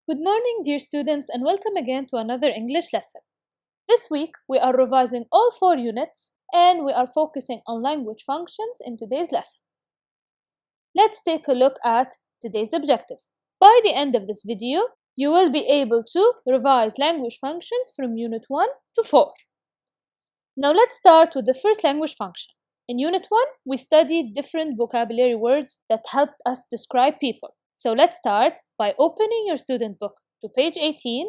Good morning, dear students, and welcome again to another English lesson. This week, we are revising all 4 units and we are focusing on language functions in today's lesson. Let's take a look at today's objective. By the end of this video, you will be able to revise language functions from Unit 1 to 4. Now let's start with the first language function. In Unit 1, we studied different vocabulary words that helped us describe people. So let's start by opening your student book to page 18.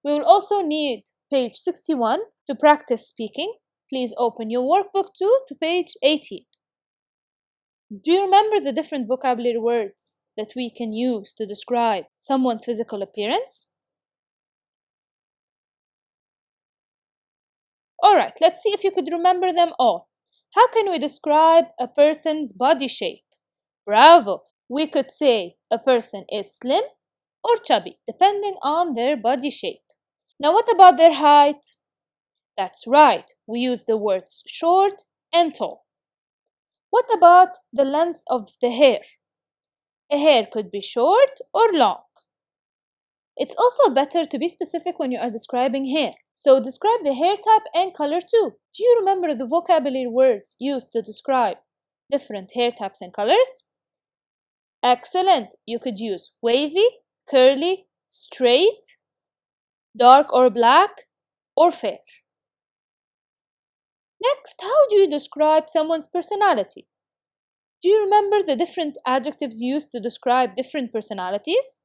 We will also need page 61 to practice speaking. Please open your workbook too to page 18. Do you remember the different vocabulary words that we can use to describe someone's physical appearance? Alright, let's see if you could remember them all. How can we describe a person's body shape? Bravo! We could say a person is slim or chubby, depending on their body shape. Now, what about their height? That's right, we use the words short and tall. What about the length of the hair? A hair could be short or long. It's also better to be specific when you are describing hair. So describe the hair type and color too. Do you remember the vocabulary words used to describe different hair types and colors? Excellent! You could use wavy, curly, straight, dark or black, or fair. Next, how do you describe someone's personality? Do you remember the different adjectives used to describe different personalities?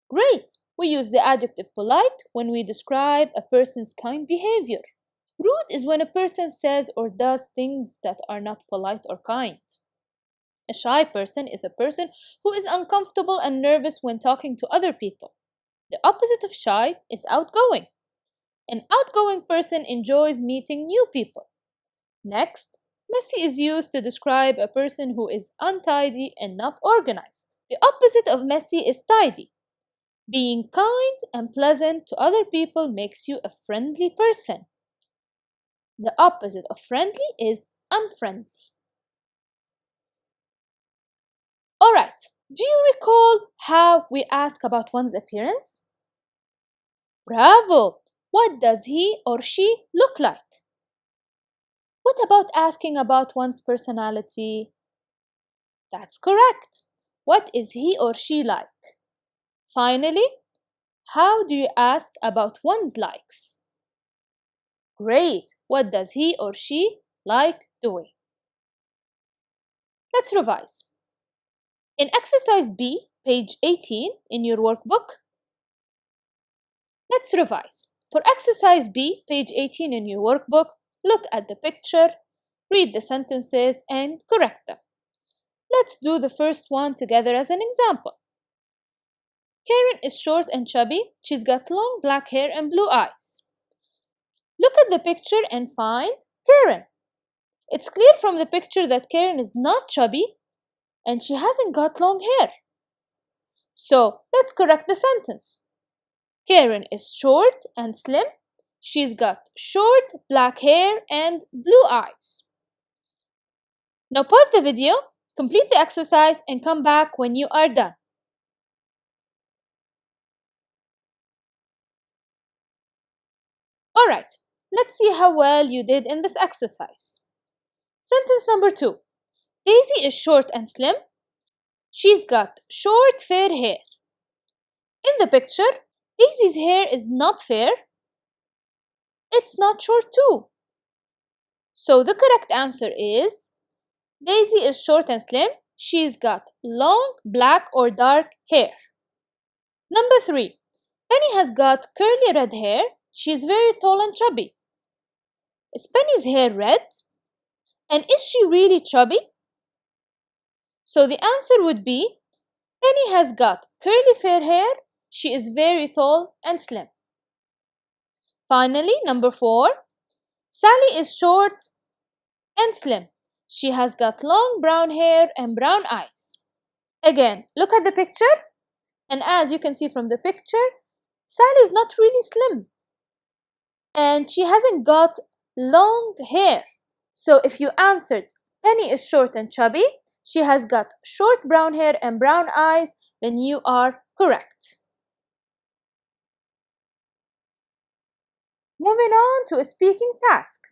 Great! We use the adjective polite when we describe a person's kind behavior. Rude is when a person says or does things that are not polite or kind. A shy person is a person who is uncomfortable and nervous when talking to other people. The opposite of shy is outgoing. An outgoing person enjoys meeting new people. Next, messy is used to describe a person who is untidy and not organized. The opposite of messy is tidy. Being kind and pleasant to other people makes you a friendly person. The opposite of friendly is unfriendly. Alright, do you recall how we ask about one's appearance? Bravo! What does he or she look like? What about asking about one's personality? That's correct. What is he or she like? Finally, how do you ask about one's likes? Great! What does he or she like doing? Let's revise. In exercise B, page 18 in your workbook, let's revise. For exercise B, page 18 in your workbook, look at the picture, read the sentences, and correct them. Let's do the first one together as an example. Karen is short and chubby. She's got long black hair and blue eyes. Look at the picture and find Karen. It's clear from the picture that Karen is not chubby and she hasn't got long hair. So let's correct the sentence. Karen is short and slim. She's got short black hair and blue eyes. Now pause the video, complete the exercise, and come back when you are done. Alright, let's see how well you did in this exercise. Sentence number 2. Daisy is short and slim. She's got short fair hair. In the picture, Daisy's hair is not fair. It's not short too. So the correct answer is Daisy is short and slim. She's got long black or dark hair. Number 3. Penny has got curly red hair. She's very tall and chubby. Is Penny's hair red? And is she really chubby? So the answer would be Penny has got curly fair hair. She is very tall and slim. Finally, number 4. Sally is short and slim. She has got long brown hair and brown eyes. Again, look at the picture. And as you can see from the picture, Sally is not really slim. And she hasn't got long hair. So if you answered Penny is short and chubby, she has got short brown hair and brown eyes, then you are correct. Moving on to a speaking task.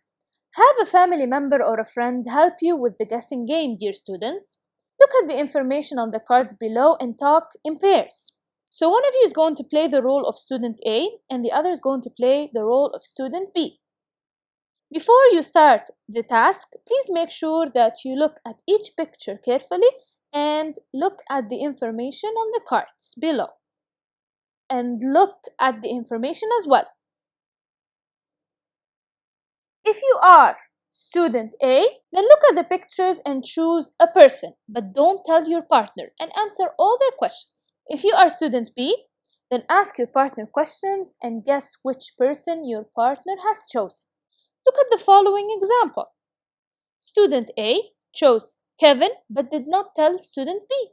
Have a family member or a friend help you with the guessing game, dear students. Look at the information on the cards below and talk in pairs. So one of you is going to play the role of student A and the other is going to play the role of student B. Before you start the task, please make sure that you look at each picture carefully and look at the information on the cards below. And look at the information as well. If you are student A, then look at the pictures and choose a person, but don't tell your partner and answer all their questions. If you are student B, then ask your partner questions and guess which person your partner has chosen. Look at the following example. Student A chose Kevin but did not tell student B.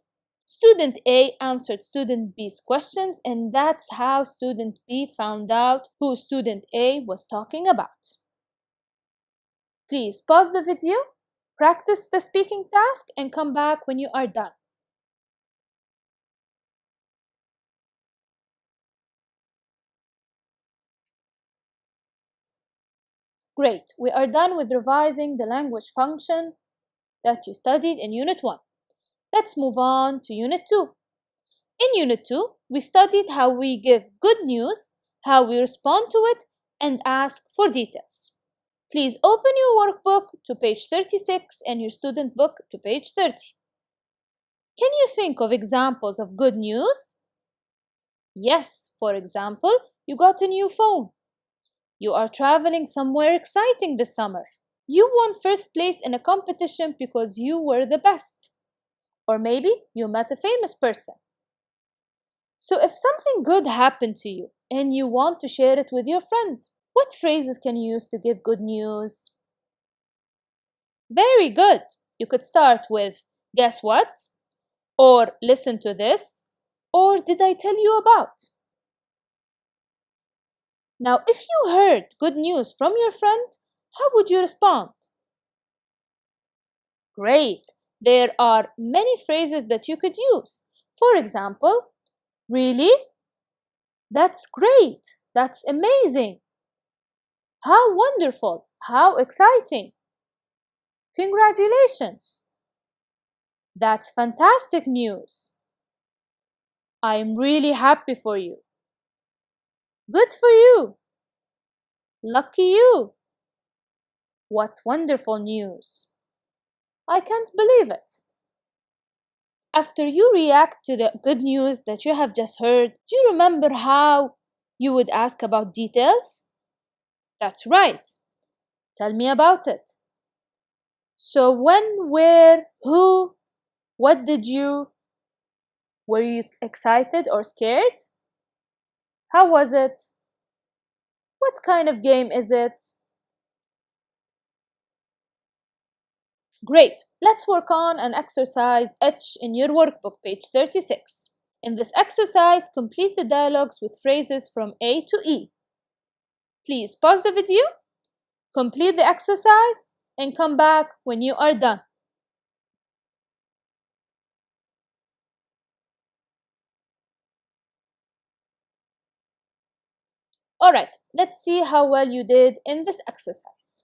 Student A answered student B's questions, and that's how student B found out who student A was talking about. Please pause the video, practice the speaking task, and come back when you are done. Great, we are done with revising the language function that you studied in Unit 1. Let's move on to Unit 2. In Unit 2, we studied how we give good news, how we respond to it, and ask for details. Please open your workbook to page 36 and your student book to page 30. Can you think of examples of good news? Yes, for example, you got a new phone. You are traveling somewhere exciting this summer. You won first place in a competition because you were the best. Or maybe you met a famous person. So if something good happened to you and you want to share it with your friend, what phrases can you use to give good news? Very good. You could start with guess what? Or listen to this? Or did I tell you about? Now, if you heard good news from your friend, how would you respond? Great. There are many phrases that you could use. For example, really? That's great. That's amazing. How wonderful. How exciting. Congratulations. That's fantastic news. I'm really happy for you. Good for you. Lucky you. What wonderful news. I can't believe it. After you react to the good news that you have just heard, do you remember how you would ask about details? That's right. Tell me about it. So when, where, who, what did you? Were you excited or scared? How was it? What kind of game is it? Great. Let's work on an exercise H in your workbook, page 36. In this exercise, complete the dialogues with phrases from A to E. Please pause the video, complete the exercise, and come back when you are done. Alright, let's see how well you did in this exercise.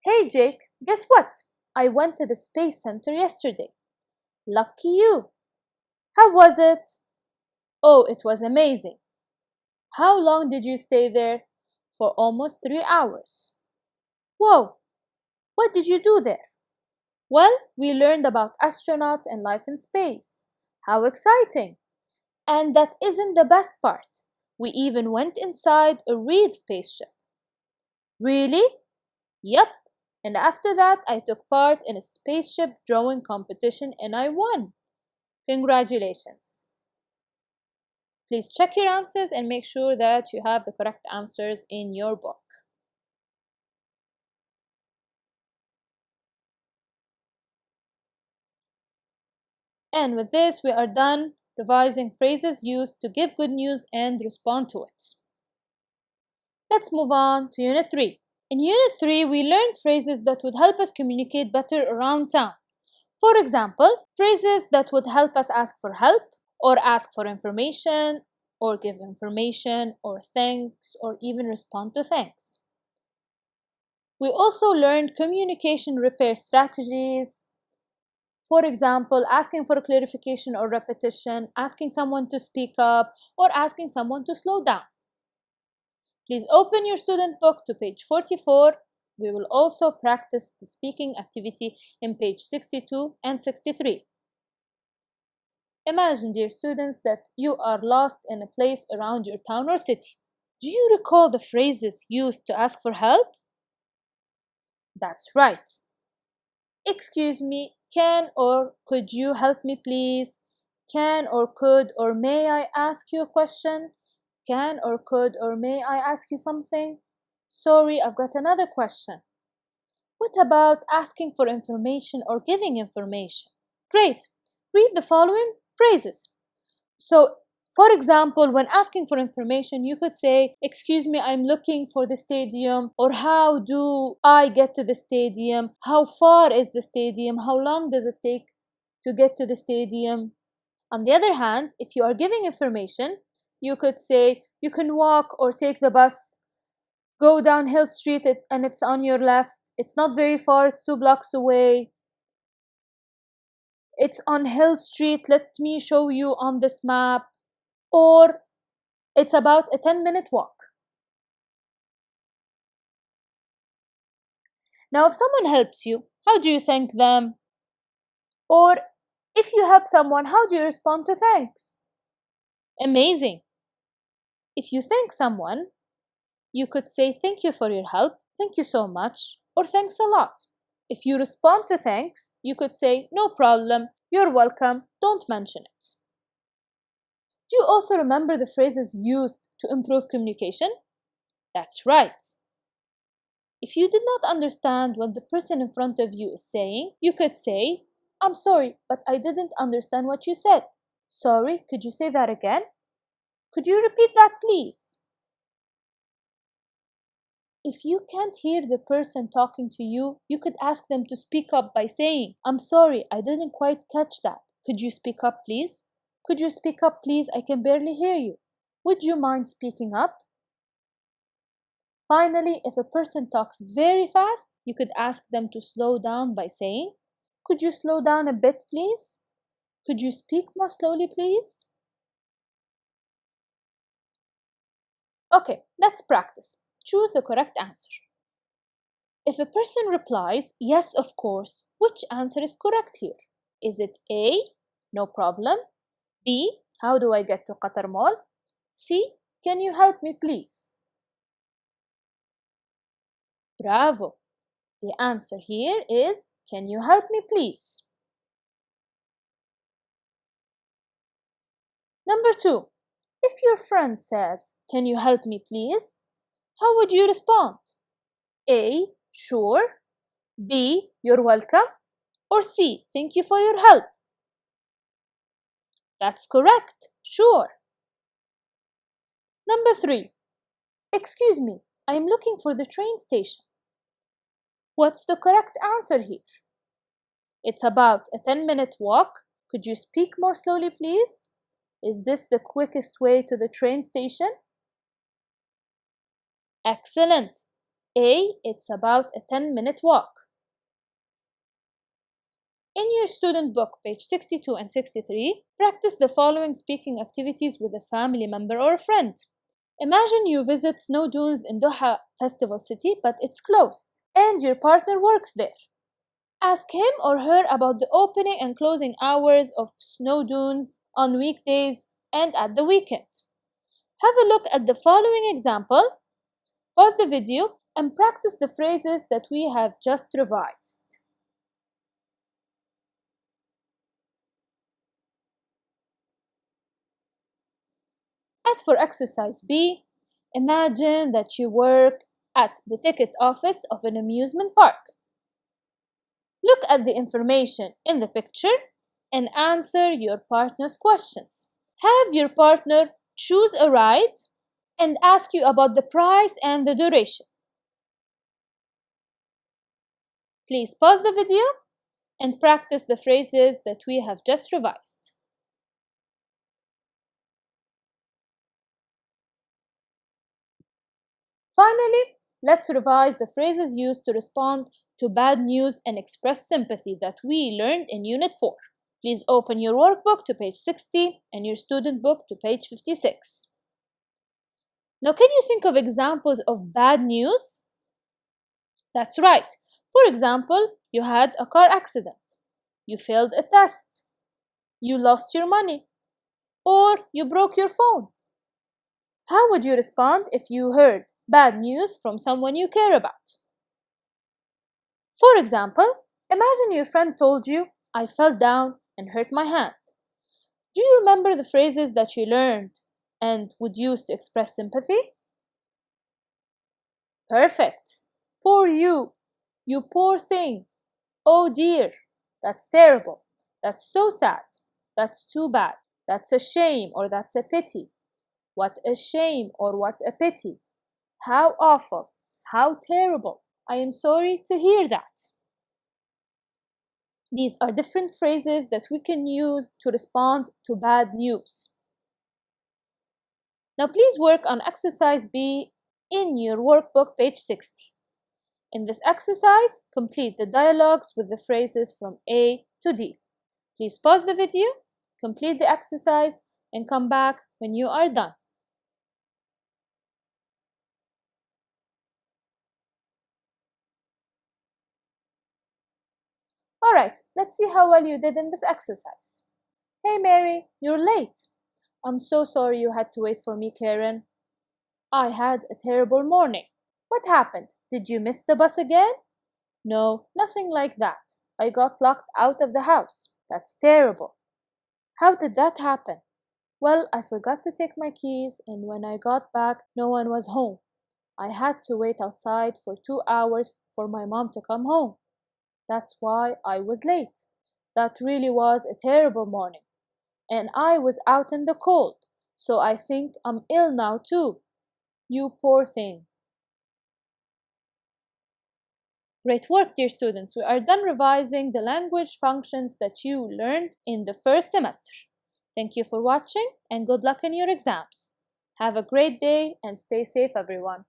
Hey Jake, guess what? I went to the Space Center yesterday. Lucky you. How was it? Oh, it was amazing. How long did you stay there? For almost 3 hours. Whoa, what did you do there? Well, we learned about astronauts and life in space. How exciting! And that isn't the best part. We even went inside a real spaceship. Really? Yep. And after that, I took part in a spaceship drawing competition and I won. Congratulations. Please check your answers and make sure that you have the correct answers in your book. And with this, we are done revising phrases used to give good news and respond to it. Let's move on to Unit 3. In Unit 3, we learned phrases that would help us communicate better around town. For example, phrases that would help us ask for help, or ask for information, or give information, or thanks, or even respond to thanks. We also learned communication repair strategies. For example, asking for a clarification or repetition, asking someone to speak up, or asking someone to slow down. Please open your student book to page 44. We will also practice the speaking activity in page 62 and 63. Imagine, dear students, that you are lost in a place around your town or city. Do you recall the phrases used to ask for help? That's right. Excuse me, can or could you help me please? Can or could or may I ask you a question? Can or could or may I ask you something? Sorry, I've got another question. What about asking for information or giving information? Great. Read the following phrases. So, for example, when asking for information, you could say, excuse me, I'm looking for the stadium, or how do I get to the stadium? How far is the stadium? How long does it take to get to the stadium? On the other hand, if you are giving information, you could say, you can walk or take the bus, go down Hill Street and it's on your left. It's not very far, it's 2 blocks away. It's on Hill Street, let me show you on this map. Or it's about a 10-minute walk. Now, if someone helps you, how do you thank them? Or if you help someone, how do you respond to thanks? Amazing. If you thank someone, you could say thank you for your help, thank you so much, or thanks a lot. If you respond to thanks, you could say no problem, you're welcome, don't mention it. Do you also remember the phrases used to improve communication? That's right. If you did not understand what the person in front of you is saying, you could say, I'm sorry, but I didn't understand what you said. Sorry, could you say that again? Could you repeat that, please? If you can't hear the person talking to you, you could ask them to speak up by saying, I'm sorry, I didn't quite catch that. Could you speak up, please? Could you speak up, please? I can barely hear you. Would you mind speaking up? Finally, if a person talks very fast, you could ask them to slow down by saying, could you slow down a bit, please? Could you speak more slowly, please? Okay, let's practice. Choose the correct answer. If a person replies, yes, of course, which answer is correct here? Is it A, no problem? B, how do I get to Qatar Mall? C, can you help me please? Bravo! The answer here is, can you help me please? Number 2, if your friend says, can you help me please? How would you respond? A, sure. B, you're welcome. Or C, thank you for your help. That's correct, sure. Number 3, excuse me, I am looking for the train station. What's the correct answer here? It's about a 10-minute walk. Could you speak more slowly, please? Is this the quickest way to the train station? Excellent. A, it's about a 10-minute walk. In your student book, page 62 and 63, practice the following speaking activities with a family member or a friend. Imagine you visit snow dunes in Doha Festival City, but it's closed, and your partner works there. Ask him or her about the opening and closing hours of snow dunes on weekdays and at the weekend. Have a look at the following example. Pause the video and practice the phrases that we have just revised. As for exercise B, imagine that you work at the ticket office of an amusement park. Look at the information in the picture and answer your partner's questions. Have your partner choose a ride and ask you about the price and the duration. Please pause the video and practice the phrases that we have just revised. Finally, let's revise the phrases used to respond to bad news and express sympathy that we learned in Unit 4. Please open your workbook to page 60 and your student book to page 56. Now, can you think of examples of bad news? That's right. For example, you had a car accident, you failed a test, you lost your money, or you broke your phone. How would you respond if you heard bad news from someone you care about? For example, imagine your friend told you, "I fell down and hurt my hand." Do you remember the phrases that you learned and would use to express sympathy? Perfect. Poor you. You poor thing. Oh dear. That's terrible. That's so sad. That's too bad. That's a shame or that's a pity. What a shame or what a pity. How awful. How terrible. I am sorry to hear that. These are different phrases that we can use to respond to bad news. Now please work on exercise B in your workbook, page 60. In this exercise, complete the dialogues with the phrases from A to D. Please pause the video, complete the exercise, and come back when you are done. Alright, let's see how well you did in this exercise. Hey Mary, you're late. I'm so sorry you had to wait for me, Karen. I had a terrible morning. What happened? Did you miss the bus again? No, nothing like that. I got locked out of the house. That's terrible. How did that happen? Well, I forgot to take my keys, and when I got back, no one was home. I had to wait outside for 2 hours for my mom to come home. That's why I was late. That really was a terrible morning. And I was out in the cold, so I think I'm ill now too. You poor thing. Great work, dear students. We are done revising the language functions that you learned in the first semester. Thank you for watching and good luck in your exams. Have a great day and stay safe, everyone.